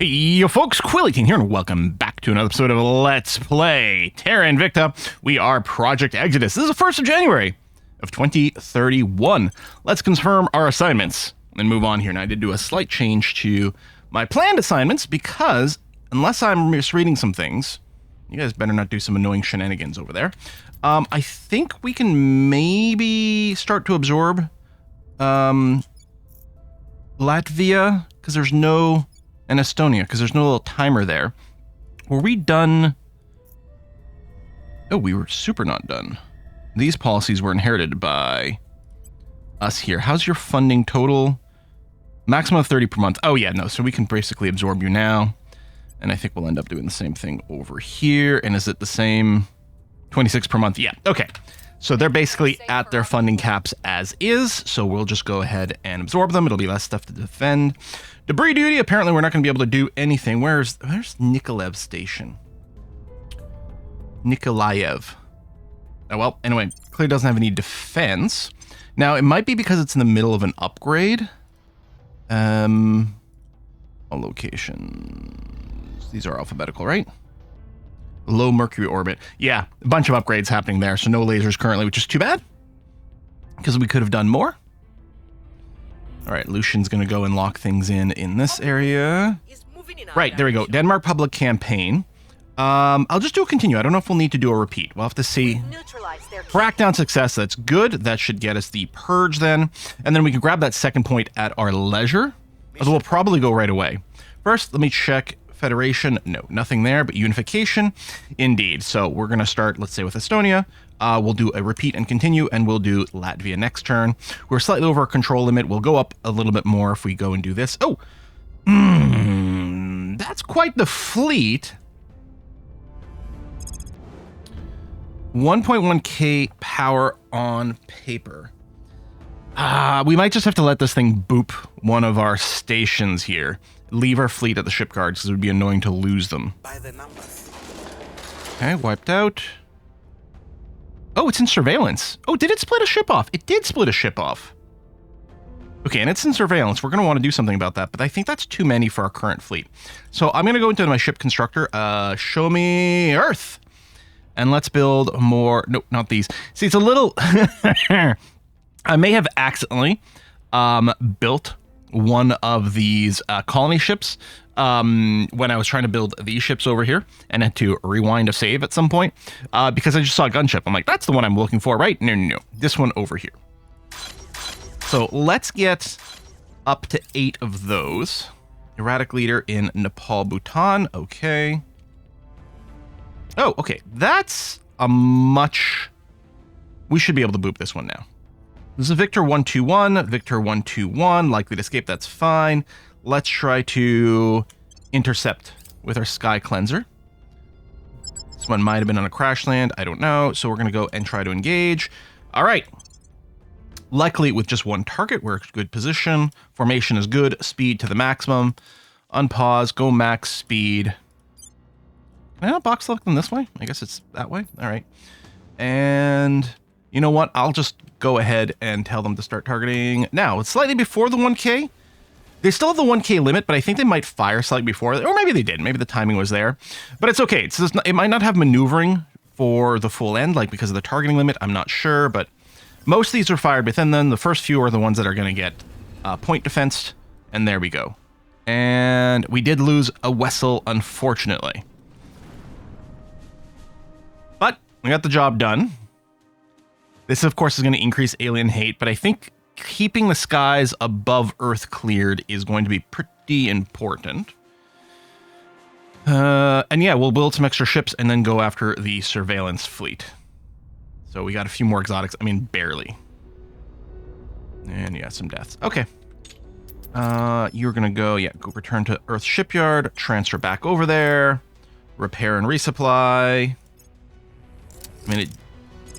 Hey, yo folks, Quill18 here, and welcome back to another episode of Let's Play Terra Invicta. We are Project Exodus. This is the 1st of January of 2031. Let's confirm our assignments and move on here. Now, I did do a slight change to my planned assignments because, unless I'm misreading some things, you guys better not do some annoying shenanigans over there. I think we can maybe start to absorb Latvia, because there's no... and Estonia, because there's no little timer there. Were we done? Oh, we were super not done. These policies were inherited by us here. How's your funding total? Maximum of 30 per month. Oh, yeah, no. So we can basically absorb you now. And I think we'll end up doing the same thing over here. And is it the same 26 per month? Yeah, okay. So they're basically at their funding caps as is. So we'll just go ahead and absorb them. It'll be less stuff to defend. Debris duty, apparently we're not going to be able to do anything. Where's Nikolaev Station? Nikolaev. Oh, well, anyway, clearly doesn't have any defense. Now, it might be because it's in the middle of an upgrade. A location. These are alphabetical, right? Low Mercury orbit. Yeah, a bunch of upgrades happening there, so no lasers currently, which is too bad. Because we could have done more. All right, Lucian's going to go and lock things in this area. Right, there we go. Denmark Public Campaign. I'll just do a continue. I don't know if we'll need to do a repeat. We'll have to see. Crackdown success, that's good. That should get us the purge then. And then we can grab that second point at our leisure. Although we'll probably go right away. First, let me check Federation. No, nothing there, but unification. Indeed. So we're going to start, let's say, with Estonia. We'll do a repeat and continue, and we'll do Latvia next turn. We're slightly over our control limit. We'll go up a little bit more if we go and do this. Oh, that's quite the fleet. 1.1k power on paper. We might just have to let this thing boop one of our stations here. Leave our fleet at the shipyards because it would be annoying to lose them. By the numbers. Okay, wiped out. Oh, it's in surveillance. Oh, did it split a ship off? It did split a ship off. Okay, and it's in surveillance. We're going to want to do something about that, but I think that's too many for our current fleet. So I'm going to go into my ship constructor. Show me Earth. And let's build more. Nope, not these. See, it's a little... I may have accidentally built one of these colony ships when I was trying to build these ships over here and had to rewind a save at some point because I just saw a gunship. I'm like, that's the one I'm looking for, right? No, no, no. This one over here. So let's get up to 8 of those. Erratic leader in Nepal, Bhutan. Okay. Oh, okay. That's a much... We should be able to boop this one now. This is Victor 121, Victor 121, likely to escape, that's fine. Let's try to intercept with our Sky Cleanser. This one might have been on a crash land, I don't know, so we're going to go and try to engage. All right. Luckily, with just one target, we're in good position. Formation is good, speed to the maximum. Unpause, go max speed. Can I not box select them this way? I guess it's that way. All right. And... you know what? I'll just go ahead and tell them to start targeting. Now, it's slightly before the 1K. They still have the 1K limit, but I think they might fire slightly before. Or maybe they did. Maybe the timing was there. But it's okay. It might not have maneuvering for the full end, like because of the targeting limit. I'm not sure, but most of these are fired within them. The first few are the ones that are going to get point defensed. And there we go. And we did lose a vessel, unfortunately. But we got the job done. This, of course, is going to increase alien hate, but I think keeping the skies above Earth cleared is going to be pretty important. And yeah, we'll build some extra ships and then go after the surveillance fleet. So we got a few more exotics. I mean, barely. And yeah, some deaths. Okay. You're going to go return to Earth shipyard, transfer back over there, repair and resupply. I mean, it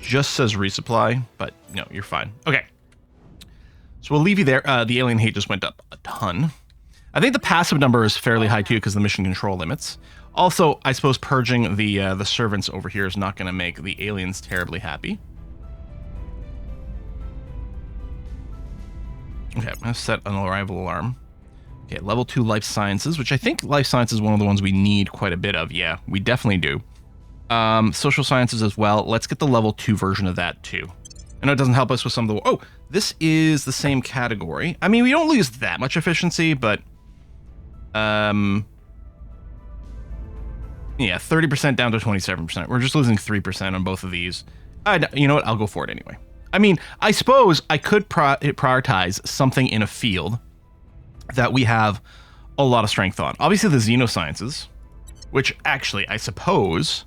just says resupply, but no, you're fine. Okay. So we'll leave you there. The alien hate just went up a ton. I think the passive number is fairly high too because of the mission control limits. Also, I suppose purging the servants over here is not going to make the aliens terribly happy. Okay, I'm going to set an arrival alarm. Okay, level 2 life sciences, which I think life sciences is one of the ones we need quite a bit of. Yeah, we definitely do. Social sciences as well. Let's get the level 2 version of that too. I know it doesn't help us with some of the... Oh, this is the same category. I mean, we don't lose that much efficiency, but... Yeah, 30% down to 27%. We're just losing 3% on both of these. You know what? I'll go for it anyway. I mean, I suppose I could prioritize something in a field that we have a lot of strength on. Obviously, the xenosciences, which actually, I suppose...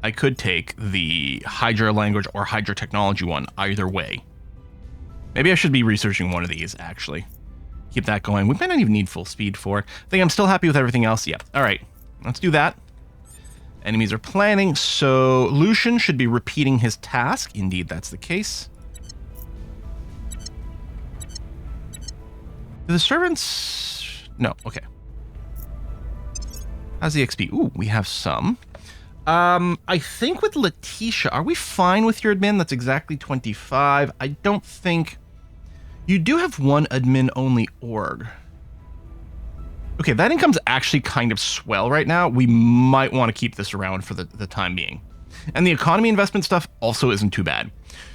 I could take the Hydra language or Hydra technology one, either way. Maybe I should be researching one of these, actually. Keep that going. We might not even need full speed for it. I think I'm still happy with everything else. Yep. All right. Let's do that. Enemies are planning, so Lucian should be repeating his task. Indeed, that's the case. Do the servants... No. Okay. How's the XP? Ooh, we have some. I think with Letitia, are we fine with your admin? That's exactly 25. I don't think... You do have one admin-only org. Okay, that income's actually kind of swell right now. We might want to keep this around for the time being. And the economy investment stuff also isn't too bad.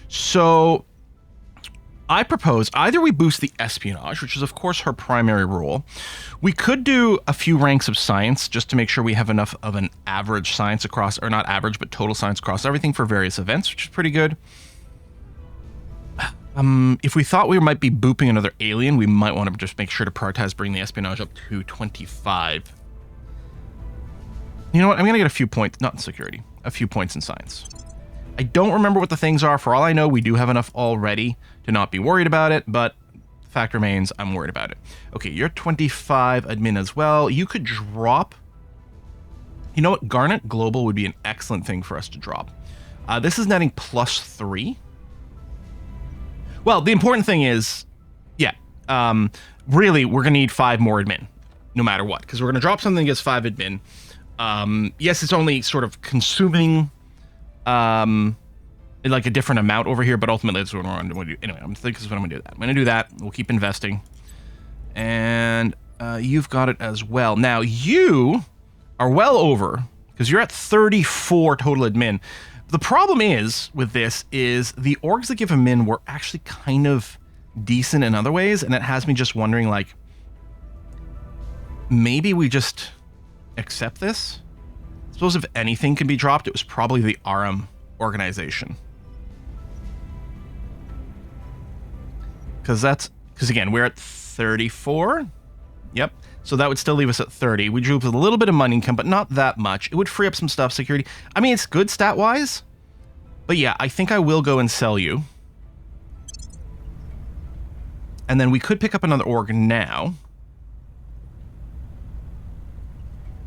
So... I propose either we boost the espionage, which is of course her primary role. We could do a few ranks of science just to make sure we have enough of an average science across, or not average, but total science across everything for various events, which is pretty good. If we thought we might be booping another alien, we might want to just make sure to prioritize bringing the espionage up to 25. You know what? I'm going to get a few points, not in security, a few points in science. I don't remember what the things are. For all I know, we do have enough already to not be worried about it, but the fact remains, I'm worried about it. Okay, you're 25 admin as well. You could drop... You know what? Garnet Global would be an excellent thing for us to drop. This is netting +3. Well, the important thing is, yeah, really, we're going to need 5 more admin, no matter what, because we're going to drop something that gets 5 admin. Yes, it's only sort of consuming... like a different amount over here, but ultimately that's what we're going to do. Anyway, I'm thinking this is what I'm going to do that. I'm going to do that. We'll keep investing. And you've got it as well. Now, you are well over, because you're at 34 total admin. The problem is, with this, is the orgs that give admin were actually kind of decent in other ways, and it has me just wondering, like, maybe we just accept this? I suppose if anything can be dropped, it was probably the RM organization. Because again, we're at 34. Yep. So that would still leave us at 30. We drew up a little bit of money income, but not that much. It would free up some stuff, security. I mean, it's good stat-wise. But yeah, I think I will go and sell you. And then we could pick up another org now.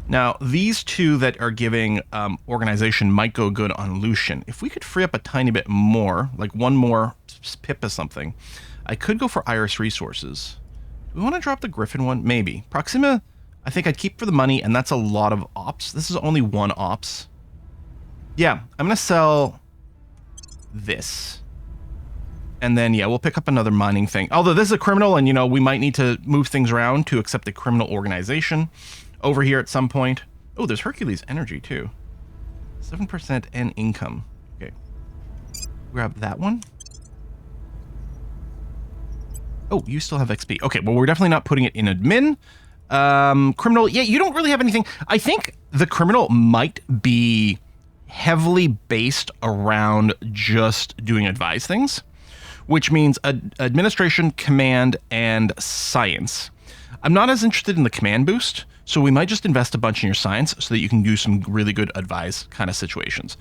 Now, these two that are giving organization might go good on Lucian. If we could free up a tiny bit more, like one more pip or something, I could go for Iris Resources. Do we want to drop the Griffin one? Maybe. Proxima, I think I'd keep for the money, and that's a lot of ops. This is only one ops. Yeah, I'm going to sell this. And then, yeah, we'll pick up another mining thing. Although this is a criminal, and, you know, we might need to move things around to accept a criminal organization over here at some point. Oh, there's Hercules Energy, too. 7% and income. Okay. Grab that one. Oh, you still have XP. Okay, well, we're definitely not putting it in admin. Criminal, yeah, you don't really have anything. I think the criminal might be heavily based around just doing advice things, which means administration, command, and science. I'm not as interested in the command boost, so we might just invest a bunch in your science so that you can do some really good advice kind of situations.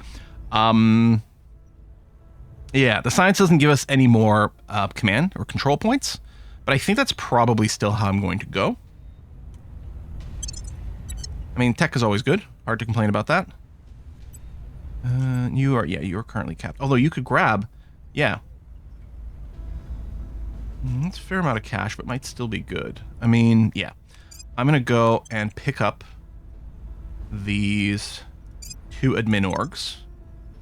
Yeah, the science doesn't give us any more command or control points, but I think that's probably still how I'm going to go. I mean, tech is always good. Hard to complain about that. You are currently capped. Although you could grab, yeah. That's a fair amount of cash, but might still be good. I mean, yeah. I'm going to go and pick up these 2 admin orgs.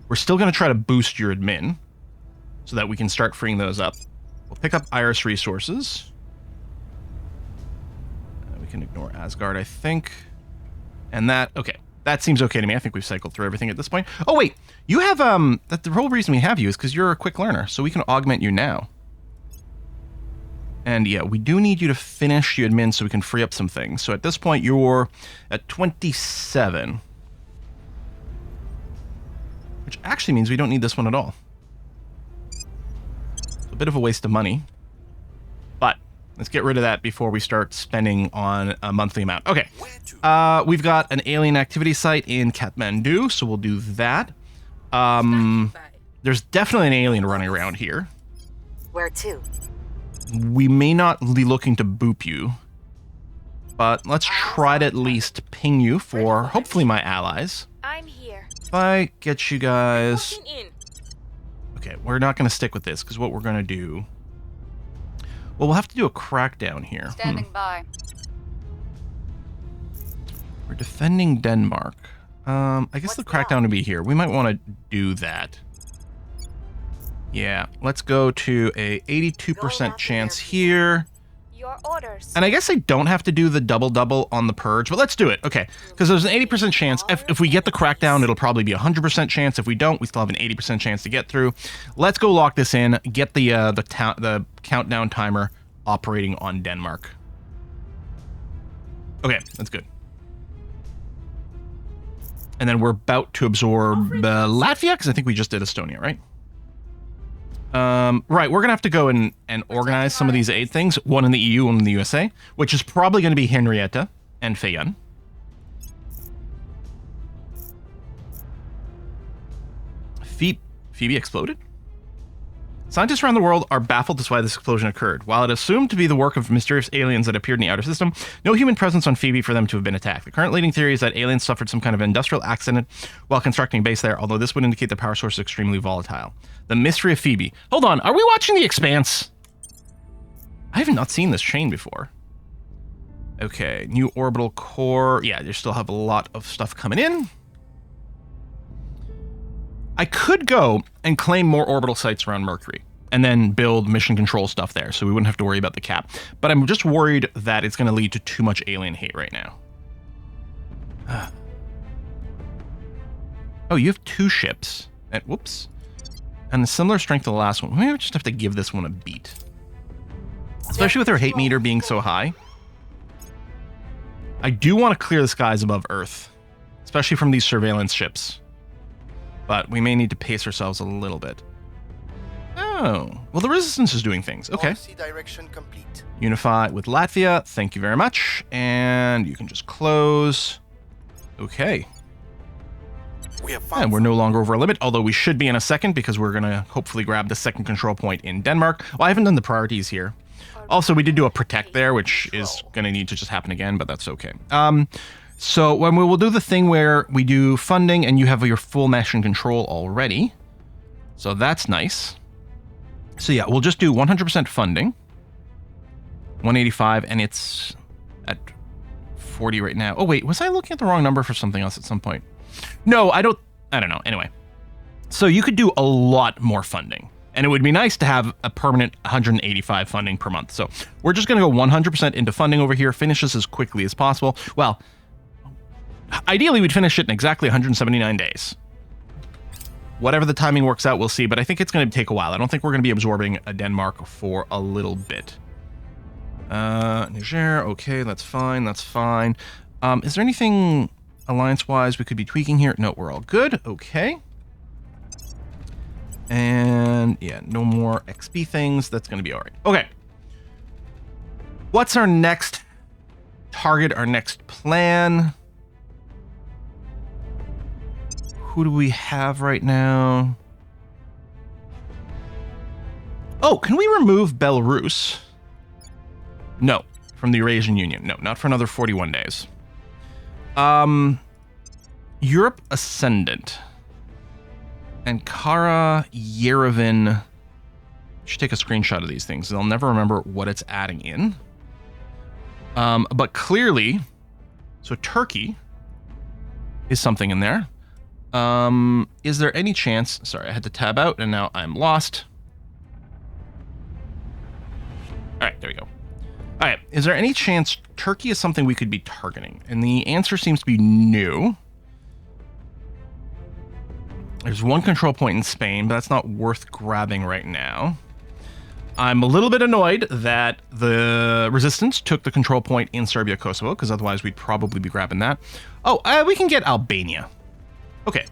We're still going to try to boost your admin so that we can start freeing those up. We'll pick up Iris Resources. can ignore Asgard, I think. And that, okay. That seems okay to me. I think we've cycled through everything at this point. Oh, wait. You have, the whole reason we have you is because you're a quick learner, so we can augment you now. And yeah, we do need you to finish your admin so we can free up some things. So at this point, you're at 27. Which actually means we don't need this one at all. It's a bit of a waste of money. But let's get rid of that before we start spending on a monthly amount. Okay. We've got an alien activity site in Kathmandu, so we'll do that. There's definitely an alien running around here. Where to? We may not be looking to boop you, but let's try to at least ping you for hopefully my allies. I'm here. If I get you guys... Okay, we're not going to stick with this, because what we're going to do... Well, we'll have to do a crackdown here. Standing by. We're defending Denmark. I guess the crackdown would be here. We might want to do that. Yeah, let's go to a 82% chance here. Your orders. And I guess I don't have to do the double-double on the purge, but let's do it. Okay, because there's an 80% chance. If we get the crackdown, it'll probably be a 100% chance. If we don't, we still have an 80% chance to get through. Let's go lock this in, get the countdown timer operating on Denmark. Okay, that's good. And then we're about to absorb Latvia, because I think we just did Estonia, right? Right, we're going to have to go and organize some of these aid things. One in the EU, one in the USA, which is probably going to be Henrietta and Fayun. Phoebe exploded? Scientists around the world are baffled as to why this explosion occurred. While it is assumed to be the work of mysterious aliens that appeared in the outer system, no human presence on Phoebe for them to have been attacked. The current leading theory is that aliens suffered some kind of industrial accident while constructing a base there, although this would indicate the power source is extremely volatile. The mystery of Phoebe. Hold on, are we watching The Expanse? I have not seen this chain before. Okay, new orbital core. Yeah, they still have a lot of stuff coming in. I could go and claim more orbital sites around Mercury and then build mission control stuff there so we wouldn't have to worry about the cap. But I'm just worried that it's going to lead to too much alien hate right now. Oh, you have 2 ships. And, whoops. And a similar strength to the last one. We might just have to give this one a beat. Especially with our hate meter being so high. I do want to clear the skies above Earth. Especially from these surveillance ships. But we may need to pace ourselves a little bit. Oh, well, the resistance is doing things. Okay. Direction complete. Unify with Latvia. Thank you very much. And you can just close. Okay. And we're no longer over a limit, although we should be in a second because we're going to hopefully grab the second control point in Denmark. Well, I haven't done the priorities here. Also, we did do a protect there, which is going to need to just happen again, but that's okay. So when we will do the thing where we do funding and you have your full mission control already. So that's nice. So yeah, we'll just do 100% funding. 185, and it's at 40 right now. Oh wait, was I looking at the wrong number for something else at some point? No, I don't know. Anyway. So you could do a lot more funding. And it would be nice to have a permanent 185 funding per month. So we're just going to go 100% into funding over here, finish this as quickly as possible. Well, ideally, we'd finish it in exactly 179 days. Whatever the timing works out, we'll see. But I think it's going to take a while. I don't think we're going to be absorbing a Denmark for a little bit. Niger, okay, that's fine. That's fine. Is there anything alliance-wise we could be tweaking here? No, we're all good. Okay. And yeah, no more XP things. That's going to be all right. Okay. What's our next target, our next plan? Who do we have right now? Oh, can we remove Belarus? No, from the Eurasian Union. No, not for another 41 days. Europe Ascendant. Ankara, Yerevan. Should take a screenshot of these things. I'll never remember what it's adding in. But clearly, so Turkey is something in there. Is there any chance? Sorry, I had to tab out and now I'm lost. All right, there we go. All right, is there any chance Turkey is something we could be targeting? And the answer seems to be no. There's one control point in Spain, but that's not worth grabbing right now. I'm a little bit annoyed that the resistance took the control point in Serbia, Kosovo, because otherwise we'd probably be grabbing that. Oh, we can get Albania. Okay,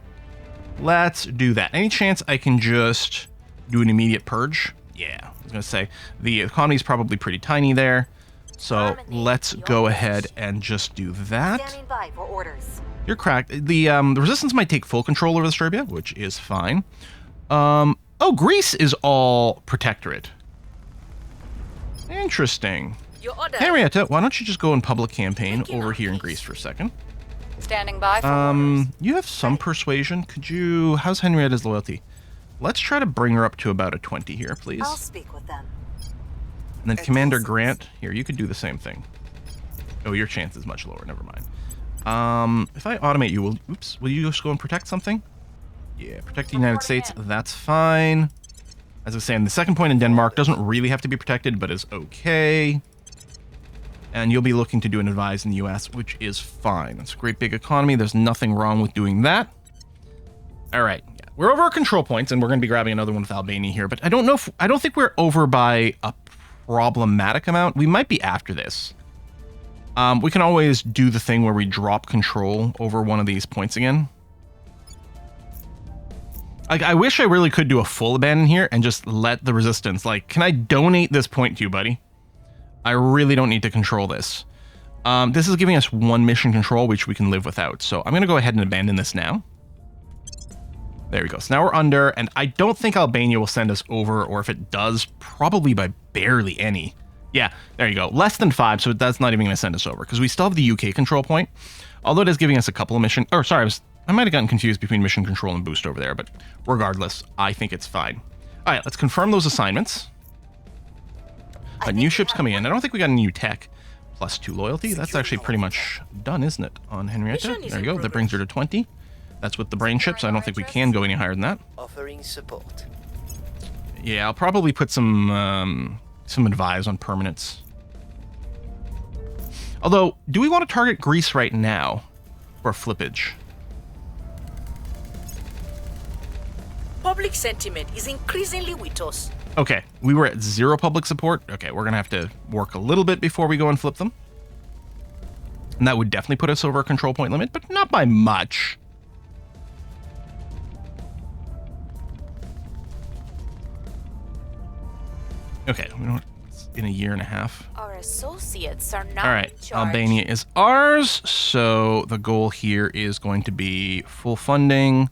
let's do that. Any chance I can just do an immediate purge? Yeah, I was going to say, the economy is probably pretty tiny there. So let's go ahead and just do that. Standing by for orders. You're cracked. The resistance might take full control over Serbia, which is fine. Oh, Greece is all protectorate. Interesting. Henrietta, why don't you just go in public campaign over here in Greece for a second? Standing by for orders. You have some persuasion. Could you... How's Henrietta's loyalty? Let's try to bring her up to about a 20 here, please. I'll speak with them. And then Commander Grant, here, you could do the same thing. Oh, your chance is much lower, never mind. If I automate you, will you just go and protect something? Yeah, protect the United States, that's fine. As I was saying, the second point in Denmark doesn't really have to be protected, but is okay. And you'll be looking to do an advise in the US, which is fine. It's a great big economy. There's nothing wrong with doing that. All right. Yeah. We're over our control points, and we're going to be grabbing another one with Albania here, but I don't think we're over by a problematic amount. We might be after this. We can always do the thing where we drop control over one of these points again. Like, I wish I really could do a full abandon here and just let the resistance, like, can I donate this point to you, buddy? I really don't need to control this. This is giving us one mission control, which we can live without. So I'm going to go ahead and abandon this now. There we go. So now we're under, and I don't think Albania will send us over, or if it does, probably by barely any. Yeah, there you go. Less than 5, so that's not even going to send us over, because we still have the UK control point. Although it is giving us a couple of mission... Or, sorry, I might have gotten confused between mission control and boost over there, but regardless, I think it's fine. All right, let's confirm those assignments. New ships coming in. I don't think we got any new tech. +2 loyalty. That's actually pretty much done, isn't it, on Henrietta? There you go. That brings her to 20. That's with the brain chips. I don't think we can go any higher than that. Offering support. Yeah, I'll probably put some advise on permanents. Although, do we want to target Greece right now for flippage? Public sentiment is increasingly with us. Okay, we were at 0 public support. Okay, we're going to have to work a little bit before we go and flip them. And that would definitely put us over a control point limit, but not by much. Okay, we don't... in a year and a half. Our associates are not All right, in charge. Albania is ours, so the goal here is going to be full funding.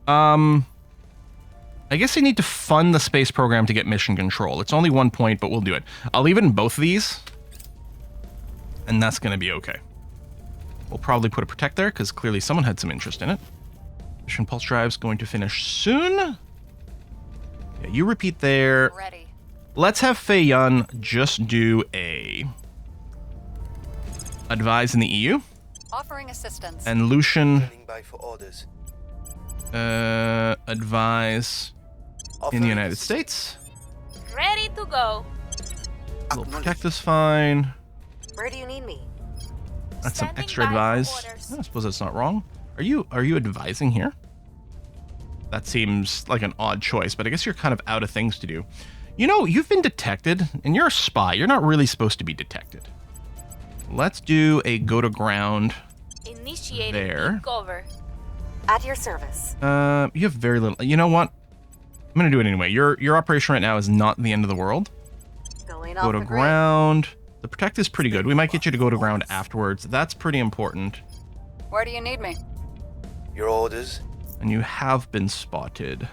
I guess I need to fund the space program to get mission control. It's only 1 point, but we'll do it. I'll leave it in both of these, and that's going to be okay. We'll probably put a protect there, because clearly someone had some interest in it. Mission pulse drive's going to finish soon. Yeah, you repeat there. Ready. Let's have Fei Yun just do a advise in the EU. Offering assistance. And Lucian Standing by for orders. advise in the United States. Ready to go. We'll protect is fine. Where do you need me? That's some Standing extra by for advise. orders. I suppose that's not wrong. Are you advising here? That seems like an odd choice, but I guess you're kind of out of things to do. You know, you've been detected, and you're a spy. You're not really supposed to be detected. Let's do a go to ground Initiating there. cover. At your service. You have very little. You know what? I'm gonna do it anyway. Your operation right now is not the end of the world. Going Go off to the grid. ground. The protect is pretty good. We might get you to go to ground afterwards. That's pretty important. Where do you need me? Your orders. And you have been spotted.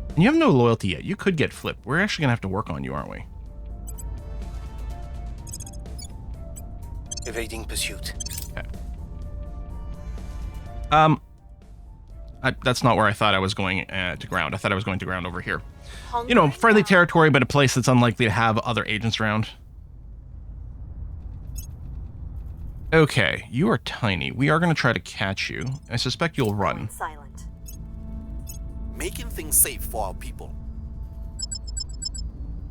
And you have no loyalty yet. You could get flipped. We're actually gonna have to work on you, aren't we? Evading pursuit. Okay. That's not where I thought I was going to ground. I thought I was going to ground over here. You know, friendly territory, but a place that's unlikely to have other agents around. Okay, you are tiny. We are going to try to catch you. I suspect you'll run. Silent. Making things safe for our people.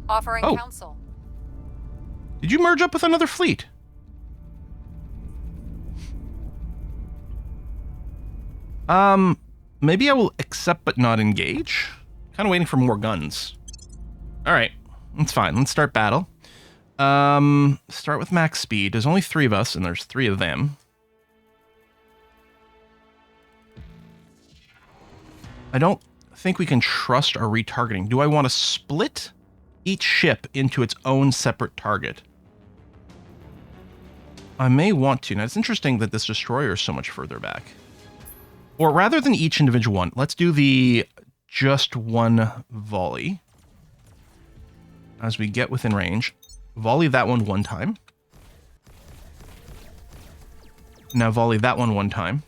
Offering Oh. counsel. Did you merge up with another fleet? Maybe I will accept but not engage. Kind of waiting for more guns. All right, that's fine. Let's start battle. Start with max speed. There's only 3 of us, and there's 3 of them. I don't think we can trust our retargeting. Do I want to split each ship into its own separate target? I may want to. Now, it's interesting that this destroyer is so much further back. Or rather than each individual one, let's do the just one volley. As we get within range, volley that one time. Now volley that one time.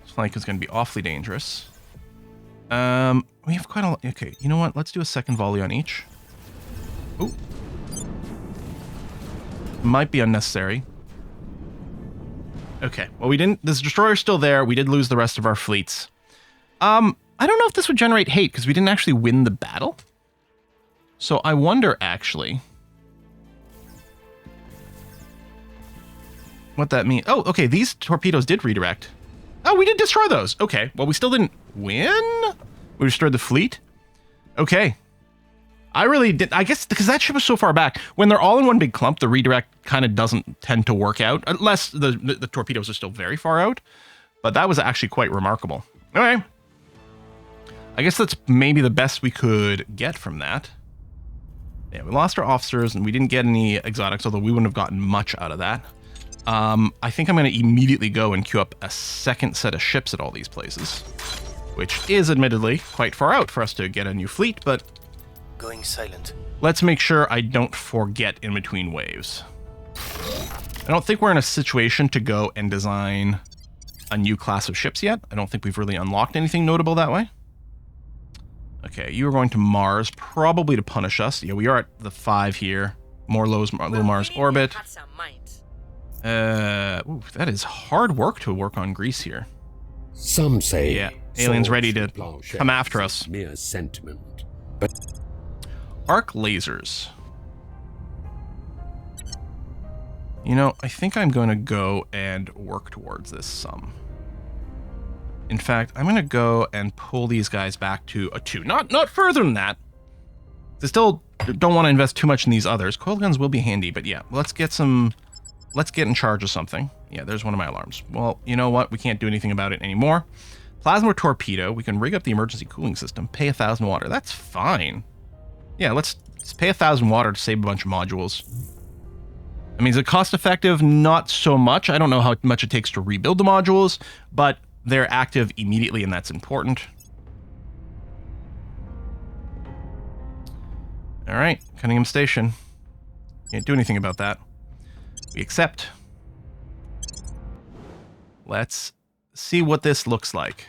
This flank is going to be awfully dangerous. We have quite a lot. Okay, you know what? Let's do a second volley on each. Ooh. Might be unnecessary. Okay, well, we didn't... This destroyer's still there. We did lose the rest of our fleets. I don't know if this would generate hate, because we didn't actually win the battle. So I wonder, actually... what that means. Oh, okay, these torpedoes did redirect. Oh, we did destroy those. Okay, well, we still didn't win? We destroyed the fleet? Okay. I really did. I guess because that ship is so far back, when they're all in one big clump, the redirect kind of doesn't tend to work out, unless the torpedoes are still very far out. But that was actually quite remarkable. Okay. I guess that's maybe the best we could get from that. Yeah, we lost our officers, and we didn't get any exotics, although we wouldn't have gotten much out of that. I think I'm going to immediately go and queue up a second set of ships at all these places, which is admittedly quite far out for us to get a new fleet, but... Going silent. Let's make sure I don't forget in between waves. I don't think we're in a situation to go and design a new class of ships yet. I don't think we've really unlocked anything notable that way. Okay, you are going to Mars, probably to punish us. Yeah, we are at the 5 here. More low Mars orbit. Ooh, that is hard work to work on Greece here. Some say, yeah, aliens ready to come after us. Mere sentiment, but arc lasers. You know, I think I'm going to go and work towards this some. In fact, I'm going to go and pull these guys back to a 2. Not further than that. I still don't want to invest too much in these others. Coil guns will be handy, but yeah, let's get in charge of something. Yeah, there's one of my alarms. Well, you know what? We can't do anything about it anymore. Plasma torpedo. We can rig up the emergency cooling system. Pay 1,000 water. That's fine. Yeah, let's pay 1,000 water to save a bunch of modules. I mean, is it cost effective? Not so much. I don't know how much it takes to rebuild the modules, but they're active immediately, and that's important. All right, Cunningham Station. Can't do anything about that. We accept. Let's see what this looks like.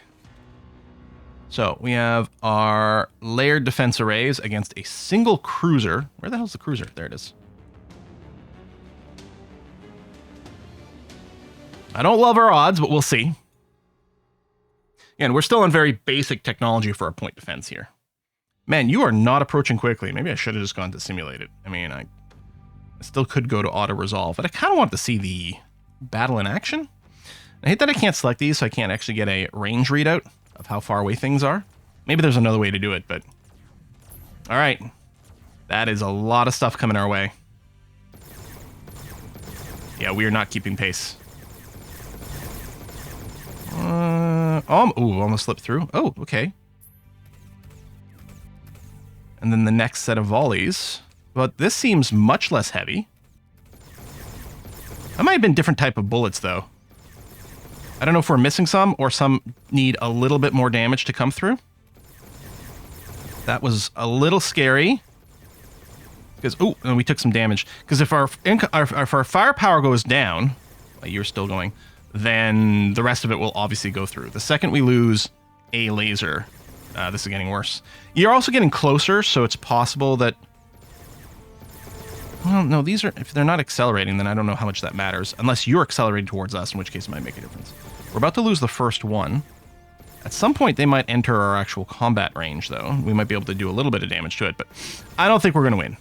So we have our layered defense arrays against a single cruiser. Where the hell's the cruiser? There it is. I don't love our odds, but we'll see. And we're still on very basic technology for our point defense here. Man, you are not approaching quickly. Maybe I should have just gone to simulate it. I mean, I still could go to auto resolve, but I kind of want to see the battle in action. I hate that I can't select these, so I can't actually get a range readout of how far away things are. Maybe there's another way to do it, but... all right. That is a lot of stuff coming our way. Yeah, we are not keeping pace. Almost slipped through. Oh, okay. And then the next set of volleys. But this seems much less heavy. That might have been different type of bullets, though. I don't know if we're missing some, or some need a little bit more damage to come through. That was a little scary. Because, and we took some damage. Because if our firepower goes down, like you're still going, then the rest of it will obviously go through. The second we lose a laser, this is getting worse. You're also getting closer, so it's possible that... well, no, these are... if they're not accelerating, then I don't know how much that matters. Unless you're accelerating towards us, in which case it might make a difference. We're about to lose the first one. At some point, they might enter our actual combat range, though. We might be able to do a little bit of damage to it, but I don't think we're going to win.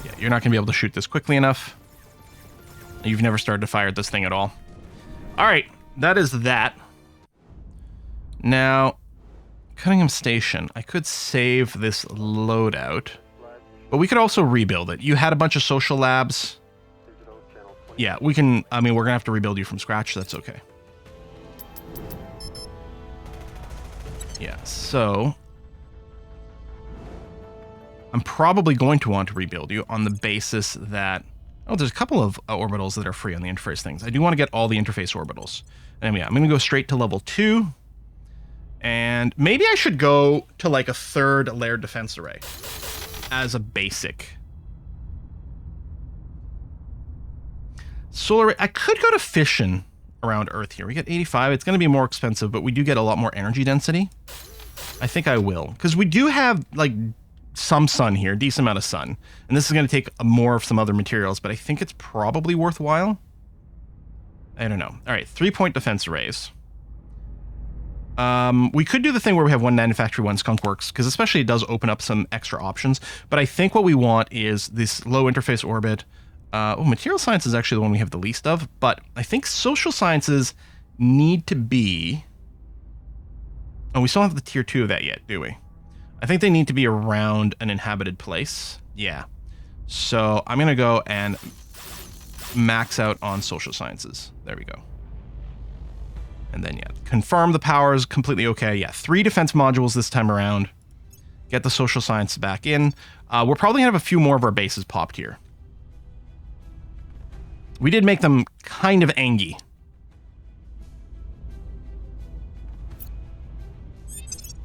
Yeah, you're not going to be able to shoot this quickly enough. You've never started to fire at this thing at all. All right, that is that. Now, Cunningham Station. I could save this loadout, but we could also rebuild it. You had a bunch of social labs. Yeah, we can. I mean, we're gonna have to rebuild you from scratch. That's okay. Yeah, so I'm probably going to want to rebuild you on the basis that, oh, there's a couple of orbitals that are free on the interface things. I do want to get all the interface orbitals. And yeah, I'm going to go straight to level 2. And maybe I should go to like a 3rd layered defense array as a basic. Solar array. I could go to fission around Earth here. We get 85. It's going to be more expensive, but we do get a lot more energy density. I think I will. Because we do have like some sun here, decent amount of sun. And this is going to take more of some other materials, but I think it's probably worthwhile. I don't know. All right, 3-point defense arrays. We could do the thing where we have one Nanon Factory, one Skunk Works, because especially it does open up some extra options. But I think what we want is this low interface orbit. Material science is actually the one we have the least of, but I think social sciences need to be... Oh, we still don't have the tier 2 of that yet, do we? I think they need to be around an inhabited place. Yeah. So I'm going to go and max out on social sciences. There we go. And then, yeah, confirm the power is completely okay. Yeah, 3 defense modules this time around. Get the social science back in. We're probably going to have a few more of our bases popped here. We did make them kind of angy.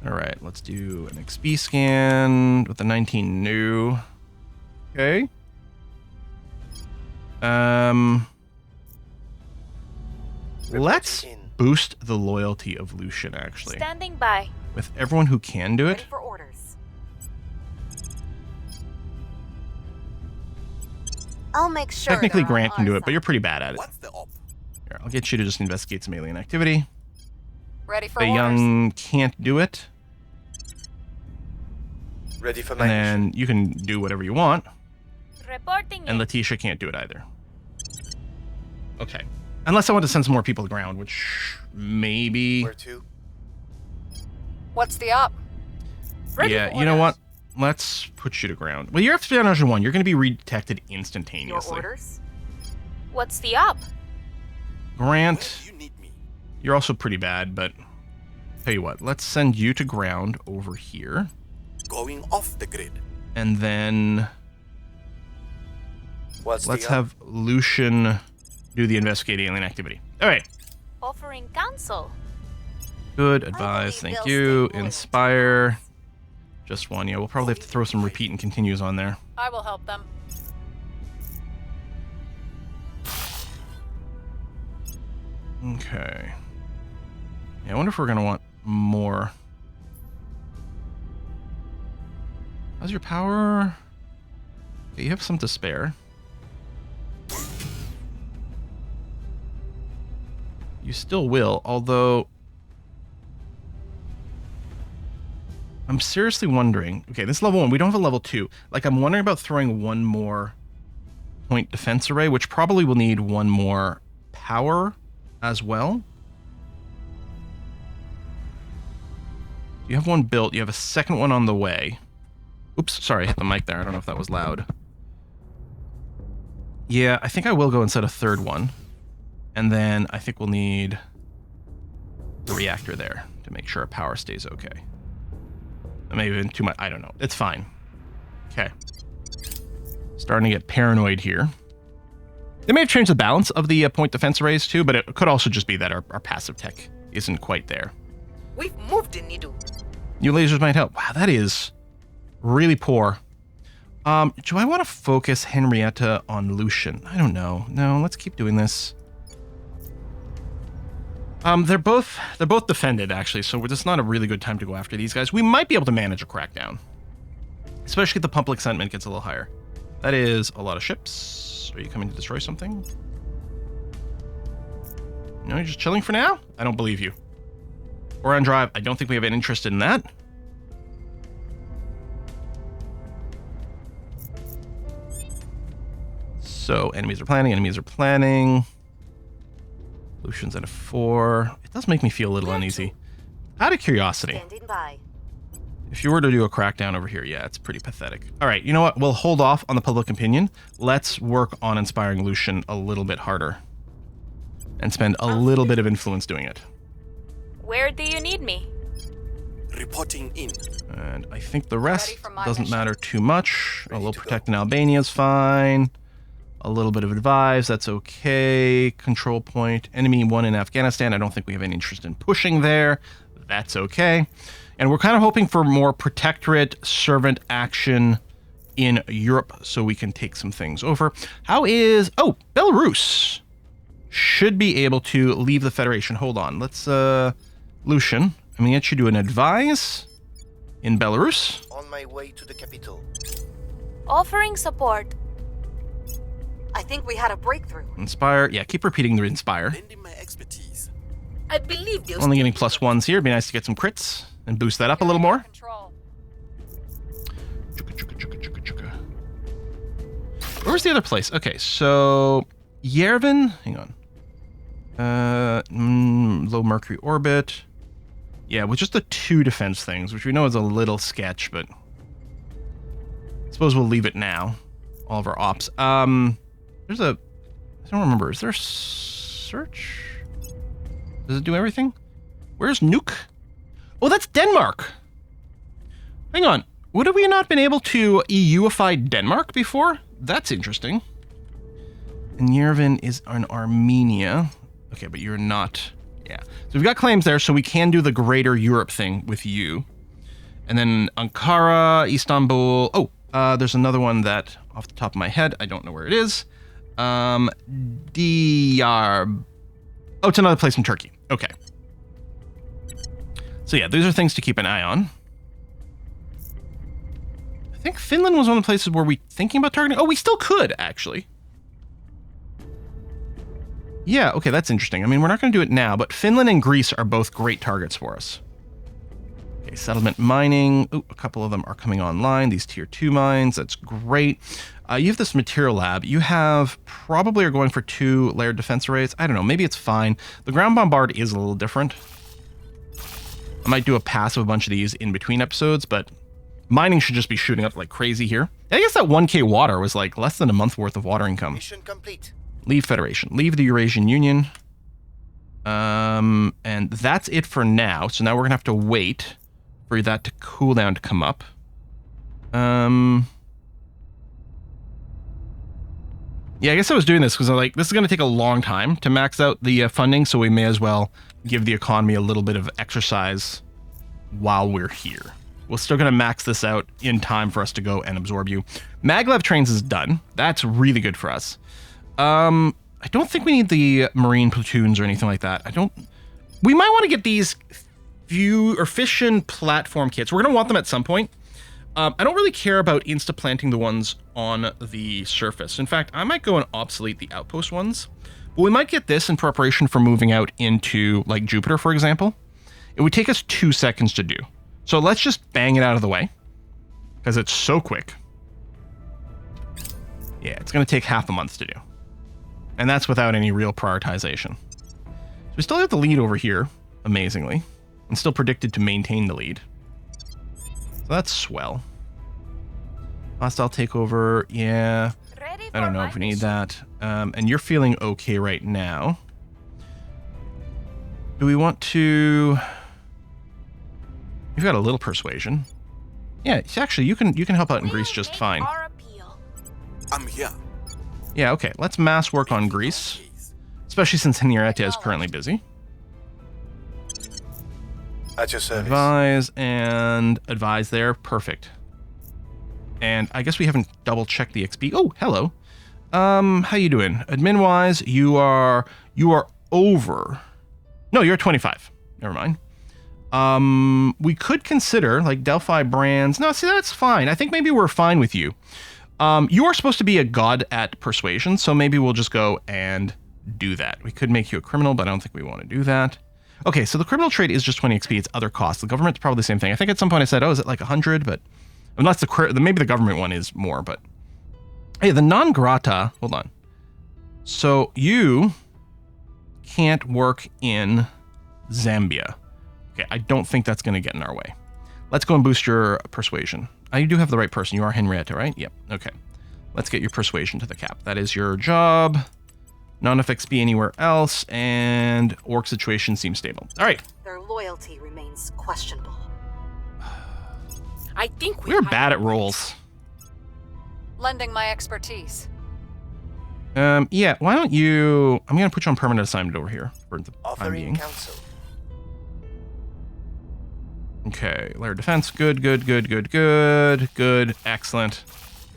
All right, let's do an XP scan with the 19 new. Okay. Let's boost the loyalty of Lucian, actually. Standing by. With everyone who can do it. Ready for orders. I'll make sure. Technically, they're Grant on can do our it, but you're pretty bad at it. What's the op? Here, I'll get you to just investigate some alien activity. Ready for The orders. young can't do it. Ready for my And then you can do whatever you want. Reporting And in. Letitia can't do it either. Okay. Unless I want to send some more people to ground, which maybe... Where to? What's the op? Ready Yeah, for you know what? orders. Let's put you to ground. Well, you're espionage 1. You're going to be redetected Your instantaneously. orders? What's the up? Grant, Where do you need me? you're also pretty bad, but... Tell you what, let's send you to ground over here. Going off the grid. And then... What's Let's the have Lucian do the investigate alien activity. All right. Offering counsel. Good advice. believe Thank they'll you. stay loyal to Inspire. Just one. Yeah, we'll probably have to throw some repeat and continues on there. I will help them. Okay. Yeah, I wonder if we're going to want more. How's your power? Okay, you have some to spare. You still will, although... I'm seriously wondering... Okay, this is level 1. We don't have a level 2. Like, I'm wondering about throwing one more point defense array, which probably will need one more power as well. You have one built. You have a second one on the way. Oops, sorry, I hit the mic there. I don't know if that was loud. Yeah, I think I will go and set a third one. And then I think we'll need the reactor there to make sure our power stays okay. Maybe even too much. I don't know. It's fine. Okay. Starting to get paranoid here. They may have changed the balance of the point defense arrays too, but it could also just be that our passive tech isn't quite there. We've moved the needle. New lasers might help. Wow, that is really poor. Do I want to focus Henrietta on Lucian? I don't know. No, let's keep doing this. They're both defended actually, so it's not a really good time to go after these guys. We might be able to manage a crackdown, especially if the public sentiment gets a little higher. That is a lot of ships. Are you coming to destroy something? No, you're just chilling for now? I don't believe you. We're on drive. I don't think we have an interest in that. So, enemies are planning. Lucian's at a 4. It does make me feel a little uneasy. Out of curiosity, Standing by. if you were to do a crackdown over here, yeah, it's pretty pathetic. All right, you know what? We'll hold off on the public opinion. Let's work on inspiring Lucian a little bit harder. And spend a little bit of influence doing it. Where do you need me? Reporting in. And I think the rest Ready for my doesn't mission. matter too much. Ready Although to go. protecting Albania is fine. A little bit of advise, that's okay. Control point. Enemy 1 in Afghanistan. I don't think we have any interest in pushing there. That's okay. And we're kind of hoping for more protectorate servant action in Europe so we can take some things over. How is... Oh, Belarus should be able to leave the Federation. Hold on. Let's... Lucian, I'm going to get you to an advise in Belarus. On my way to the capital. Offering support. I think we had a breakthrough. Inspire. Yeah, keep repeating the inspire. Lending my expertise. I believe they'll Only still getting be plus ones here. It'd be nice to get some crits and boost that up a little more. Control. Chugga, chugga, chugga, chugga, chugga. Where's the other place? Okay, so Yervin. Hang on. Low Mercury orbit. Yeah, with just the 2 defense things, which we know is a little sketch, but I suppose we'll leave it now. All of our ops. There's a... I don't remember. Is there a search? Does it do everything? Where's Nuke? Oh, that's Denmark. Hang on. Would have we not been able to EUify Denmark before? That's interesting. And Yervin is in Armenia. Okay, but you're not... Yeah. So we've got claims there, so we can do the Greater Europe thing with you. And then Ankara, Istanbul... Oh, there's another one that, off the top of my head, I don't know where it is. DR... Oh, it's another place in Turkey. Okay. So yeah, these are things to keep an eye on. I think Finland was one of the places where we thinking about targeting. Oh, we still could, actually. Yeah, okay, that's interesting. I mean, we're not going to do it now, but Finland and Greece are both great targets for us. Okay, settlement mining. Ooh, a couple of them are coming online. These tier 2 mines, that's great. You have this material lab. You have probably are going for 2 layered defense arrays. I don't know, maybe it's fine. The ground bombard is a little different. I might do a pass of a bunch of these in between episodes, but mining should just be shooting up like crazy here. I guess that 1k water was like less than a month worth of water income. Mission complete. Leave Federation. Leave the Eurasian Union. And that's it for now. So now we're going to have to wait for that to cool down to come up. Yeah, I guess I was doing this because I'm like, this is going to take a long time to max out the funding, so we may as well give the economy a little bit of exercise while we're here. We're still going to max this out in time for us to go and absorb you. Maglev trains is done. That's really good for us. I don't think we need the marine platoons or anything like that. We might want to get these fission platform kits. We're going to want them at some point. I don't really care about insta-planting the ones on the surface. In fact, I might go and obsolete the outpost ones. But we might get this in preparation for moving out into, like, Jupiter, for example. It would take us 2 seconds to do. So let's just bang it out of the way. Because it's so quick. Yeah, it's going to take half a month to do. And that's without any real prioritization. So we still have the lead over here, amazingly. And still predicted to maintain the lead. So that's swell. Hostile takeover, yeah. Ready I don't for know my if we need mission. that. And you're feeling okay right now. Do we want to... You've got a little persuasion. Yeah, actually, you can help out in Greece just Make fine. our appeal. I'm here. Yeah, okay. Let's mass work on Greece. Especially since Henrietta is currently busy. At your service. Advise and advise there. Perfect. And I guess we haven't double checked the XP. Oh, hello. How you doing? Admin wise, you are over. No, you're 25. Never mind. We could consider like Delphi brands. No, see, that's fine. I think maybe we're fine with you. You are supposed to be a god at persuasion, so maybe we'll just go and do that. We could make you a criminal, but I don't think we want to do that. Okay, so the criminal trade is just 20 XP. It's other costs. The government's probably the same thing. I think at some point I said, oh, is it like 100? But unless maybe the government one is more, but hey, the non grata, hold on. So you can't work in Zambia. Okay, I don't think that's going to get in our way. Let's go and boost your persuasion. You do have the right person. You are Henrietta, right? Yep. Okay. Let's get your persuasion to the cap. That is your job. Not enough XP anywhere else, and orc situation seems stable. All right. Their loyalty remains questionable. I think We're bad at rolls. Lending my expertise. Yeah, why don't you... I'm going to put you on permanent assignment over here for the time Offering being. counsel. Okay, layer defense. Good, good, good, good, good, good. Excellent.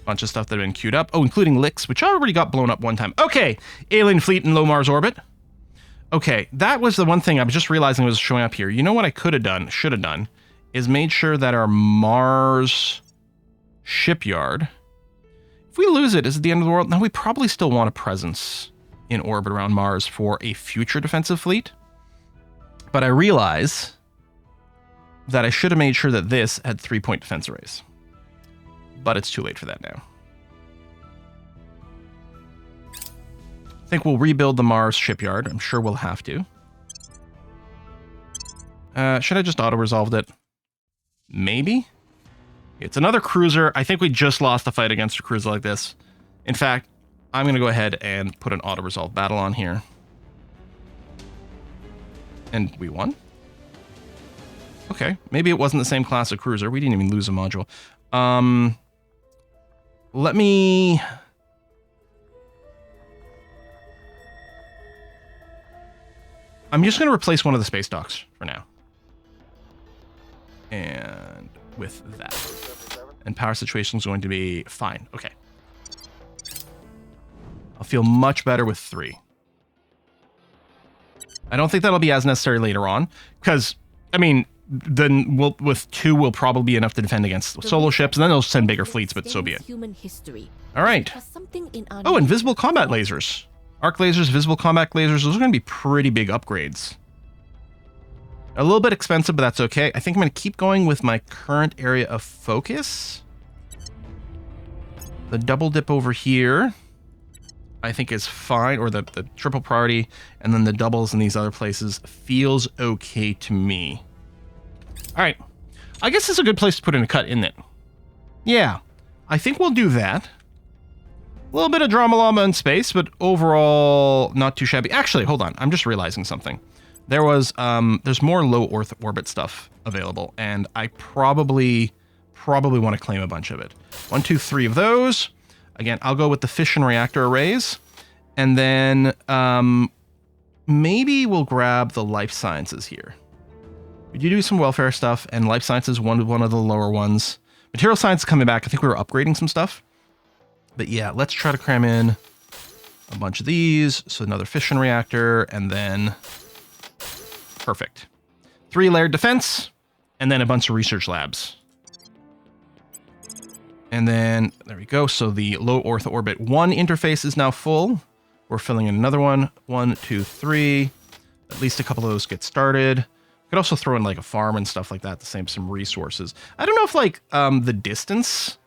Bunch of stuff that have been queued up. Oh, including Licks, which already got blown up one time. Okay, alien fleet in low Mars orbit. Okay, that was the one thing I was just realizing was showing up here. You know what I could have done, should have done, is made sure that our Mars shipyard... If we lose it, is it the end of the world? No, we probably still want a presence in orbit around Mars for a future defensive fleet. But I realize that I should have made sure that this had 3-point defense arrays. But it's too late for that now. I think we'll rebuild the Mars shipyard. I'm sure we'll have to. Should I just auto-resolved it? Maybe? It's another cruiser. I think we just lost the fight against a cruiser like this. In fact, I'm going to go ahead and put an auto-resolve battle on here. And we won? Okay, maybe it wasn't the same class of cruiser. We didn't even lose a module. Let me... I'm just going to replace one of the space docks for now. And with that. And power situation is going to be fine. Okay. I'll feel much better with 3. I don't think that'll be as necessary later on. Because, I mean, then with 2 will probably be enough to defend against solo ships. And then they'll send bigger fleets, but so be it. Human history. All right. Oh, and visible combat lasers. Arc lasers, visible combat lasers. Those are going to be pretty big upgrades. A little bit expensive, but that's okay. I think I'm going to keep going with my current area of focus. The double dip over here, I think is fine, or the triple priority, and then the doubles in these other places feels okay to me. All right. I guess it's a good place to put in a cut, isn't it? Yeah. I think we'll do that. A little bit of drama llama in space, but overall not too shabby. Actually, hold on. I'm just realizing something. There was, there's more low Earth orbit stuff available, and I probably want to claim a bunch of it. 1, 2, 3 of those. Again, I'll go with the fission reactor arrays, and then maybe we'll grab the life sciences here. You do some welfare stuff, and life sciences one of the lower ones. Material science is coming back. I think we were upgrading some stuff. But yeah, let's try to cram in a bunch of these. So another fission reactor, and then... Perfect. 3-layered defense, and then a bunch of research labs. And then, there we go. So the low Earth orbit 1 interface is now full. We're filling in another one. 1, 2, 3. At least a couple of those get started. Could also throw in like a farm and stuff like that to save some resources. I don't know if like the distance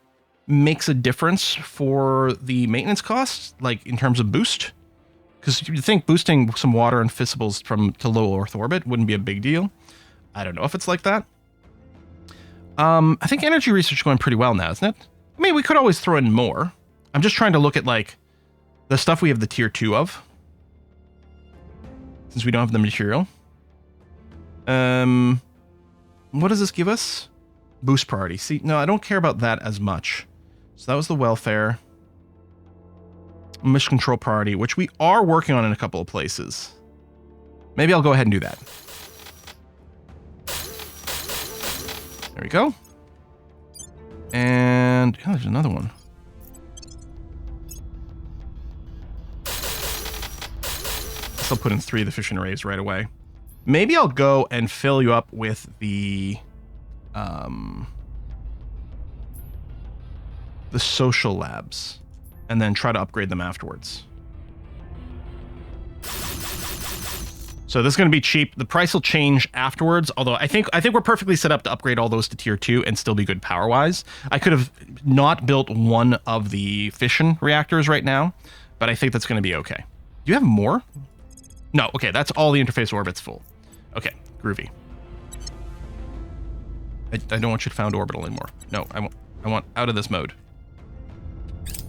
makes a difference for the maintenance costs, like in terms of boost. Because you'd think boosting some water and fissibles to low Earth orbit wouldn't be a big deal. I don't know if it's like that. I think energy research is going pretty well now, isn't it? I mean, we could always throw in more. I'm just trying to look at like the stuff we have the tier 2 of. Since we don't have the material. What does this give us? Boost priority. See, no, I don't care about that as much. So that was the welfare. Mission control priority, which we are working on in a couple of places. Maybe I'll go ahead and do that. There we go. And oh, there's another one. Guess I'll put in 3 of the fission arrays right away. Maybe I'll go and fill you up with the the social labs and then try to upgrade them afterwards. So this is going to be cheap. The price will change afterwards, although I think we're perfectly set up to upgrade all those to tier 2 and still be good power-wise. I could have not built one of the fission reactors right now, but I think that's going to be okay. Do you have more? No, okay, that's all the interface orbits full. Okay, groovy. I don't want you to found Orbital anymore. No, I want out of this mode.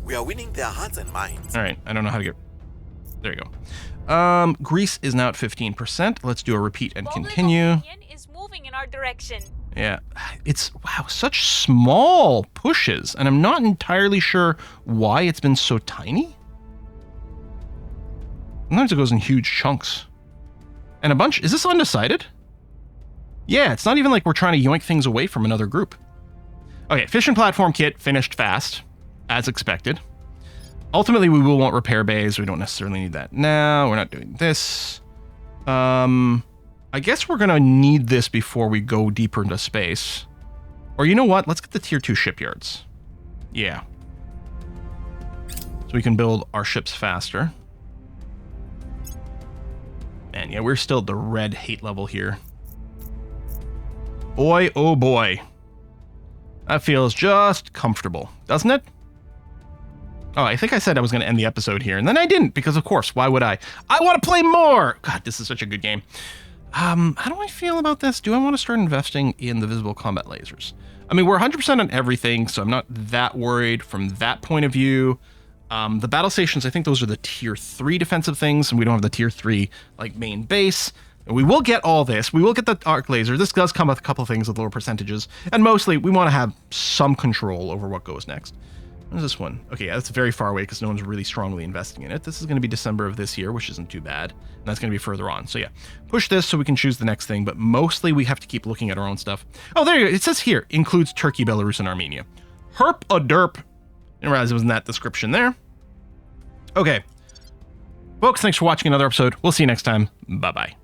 We are winning their hearts and minds. All right, I don't know how to get... There you go. Greece is now at 15%. Let's do a repeat and continue. Is moving in our direction. Yeah, it's, wow, such small pushes, and I'm not entirely sure why it's been so tiny. Sometimes it goes in huge chunks. And a bunch, is this undecided? Yeah, it's not even like we're trying to yoink things away from another group. Okay, fission platform kit finished fast, as expected. Ultimately, we will want repair bays. We don't necessarily need that now. We're not doing this. I guess we're going to need this before we go deeper into space. Or you know what? Let's get the tier 2 shipyards. Yeah. So we can build our ships faster. And yeah, we're still at the red hate level here. Boy, oh boy. That feels just comfortable, doesn't it? Oh, I think I said I was going to end the episode here, and then I didn't, because of course, why would I? I want to play more! God, this is such a good game. How do I feel about this? Do I want to start investing in the visible combat lasers? I mean, we're 100% on everything, so I'm not that worried from that point of view. The battle stations, I think those are the tier 3 defensive things, and we don't have the tier 3 like main base. And we will get all this. We will get the arc laser. This does come with a couple of things with lower percentages, and mostly we want to have some control over what goes next. What is this one? Okay, yeah, that's very far away because no one's really strongly investing in it. This is going to be December of this year, which isn't too bad, and that's going to be further on. So yeah, push this so we can choose the next thing, but mostly we have to keep looking at our own stuff. Oh, there you go. It says here, includes Turkey, Belarus, and Armenia. Herp a derp. Didn't realize it was in that description there. Okay. Folks, thanks for watching another episode. We'll see you next time. Bye-bye.